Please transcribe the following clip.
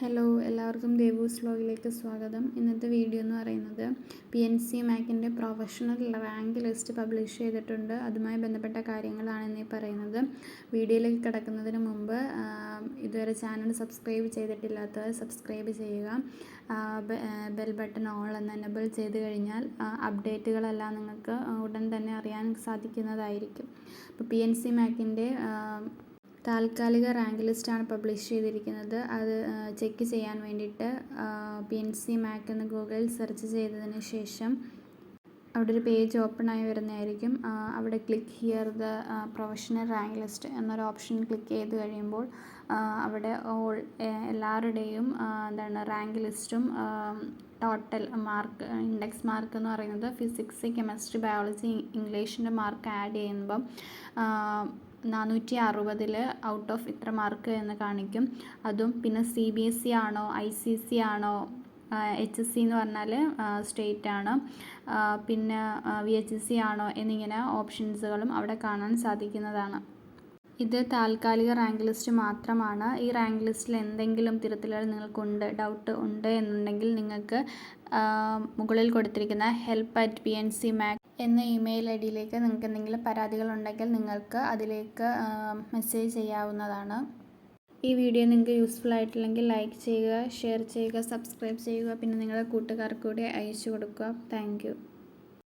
Hello, എല്ലാവർക്കും ദേവൂസ് വ്ലോഗിലേക്ക് സ്വാഗതം. ഇന്നത്തെ വീഡിയോ എന്ന് പറയുന്നത് PNC മാക്കിൻ്റെ പ്രൊഫഷണൽ റാങ്ക് ലിസ്റ്റ് പബ്ലിഷ് ചെയ്തിട്ടുണ്ട്. അതുമായി ബന്ധപ്പെട്ട കാര്യങ്ങളാണ് ഇന്ന് പറയുന്നത്. വീഡിയോയിലേക്ക് കിടക്കുന്നതിന് മുമ്പ് ഇതുവരെ ചാനൽ സബ്സ്ക്രൈബ് ചെയ്തിട്ടില്ലാത്തവർ സബ്സ്ക്രൈബ് ചെയ്യുക. ബെൽ ബട്ടൺ ഓൾ എന്ന് എനേബിൾ ചെയ്ത് കഴിഞ്ഞാൽ അപ്ഡേറ്റുകളെല്ലാം നിങ്ങൾക്ക് ഉടൻ തന്നെ അറിയാൻ സാധിക്കുന്നതായിരിക്കും. അപ്പോൾ PNC മാക്കിൻ്റെ താൽക്കാലിക റാങ്ക് ലിസ്റ്റാണ് പബ്ലിഷ് ചെയ്തിരിക്കുന്നത്. അത് ചെക്ക് ചെയ്യാൻ വേണ്ടിയിട്ട് PNC മാക്ക് എന്ന് ഗൂഗിളിൽ സെർച്ച് ചെയ്തതിന് ശേഷം അവിടെ ഒരു പേജ് ഓപ്പൺ ആയി വരുന്നതായിരിക്കും. അവിടെ click here the professional rank list എന്നൊരു ഓപ്ഷൻ ക്ലിക്ക് ചെയ്ത് കഴിയുമ്പോൾ അവിടെ എല്ലാവരുടെയും റാങ്ക് ലിസ്റ്റും ടോട്ടൽ മാർക്ക് ഇൻഡെക്സ് മാർക്ക് എന്ന് പറയുന്നത് ഫിസിക്സ്, കെമിസ്ട്രി, ബയോളജി, ഇംഗ്ലീഷിൻ്റെ മാർക്ക് ആഡ് ചെയ്യുമ്പം 460 ഔട്ട് ഓഫ് ഇത്ര മാർക്ക് എന്ന് കാണിക്കും. അതും പിന്നെ CBSE ആണോ, ICC ആണോ, HSC എന്ന് പറഞ്ഞാൽ സ്റ്റേറ്റ് ആണ്, പിന്നെ VHSC ആണോ എന്നിങ്ങനെ ഓപ്ഷൻസുകളും അവിടെ കാണാൻ സാധിക്കുന്നതാണ്. ഇത് താൽക്കാലിക റാങ്ക് ലിസ്റ്റ് മാത്രമാണ്. ഈ റാങ്ക് ലിസ്റ്റിൽ എന്തെങ്കിലും തരത്തിലുള്ള നിങ്ങൾക്കുണ്ട് ഡൗട്ട് ഉണ്ട് എന്നുണ്ടെങ്കിൽ നിങ്ങൾക്ക് മുകളിൽ കൊടുത്തിരിക്കുന്ന help@pncmac എന്ന ഇമെയിൽ ID-യിലേക്ക് നിങ്ങൾക്ക് എന്തെങ്കിലും പരാതികളുണ്ടെങ്കിൽ നിങ്ങൾക്ക് അതിലേക്ക് മെസ്സേജ് ചെയ്യാവുന്നതാണ്. ഈ വീഡിയോ നിങ്ങൾക്ക് യൂസ്ഫുൾ ആയിട്ടില്ലെങ്കിൽ ലൈക്ക് ചെയ്യുക, ഷെയർ ചെയ്യുക, സബ്സ്ക്രൈബ് ചെയ്യുക, പിന്നെ നിങ്ങളുടെ കൂട്ടുകാർക്ക് കൂടി അയച്ചു കൊടുക്കുക. താങ്ക്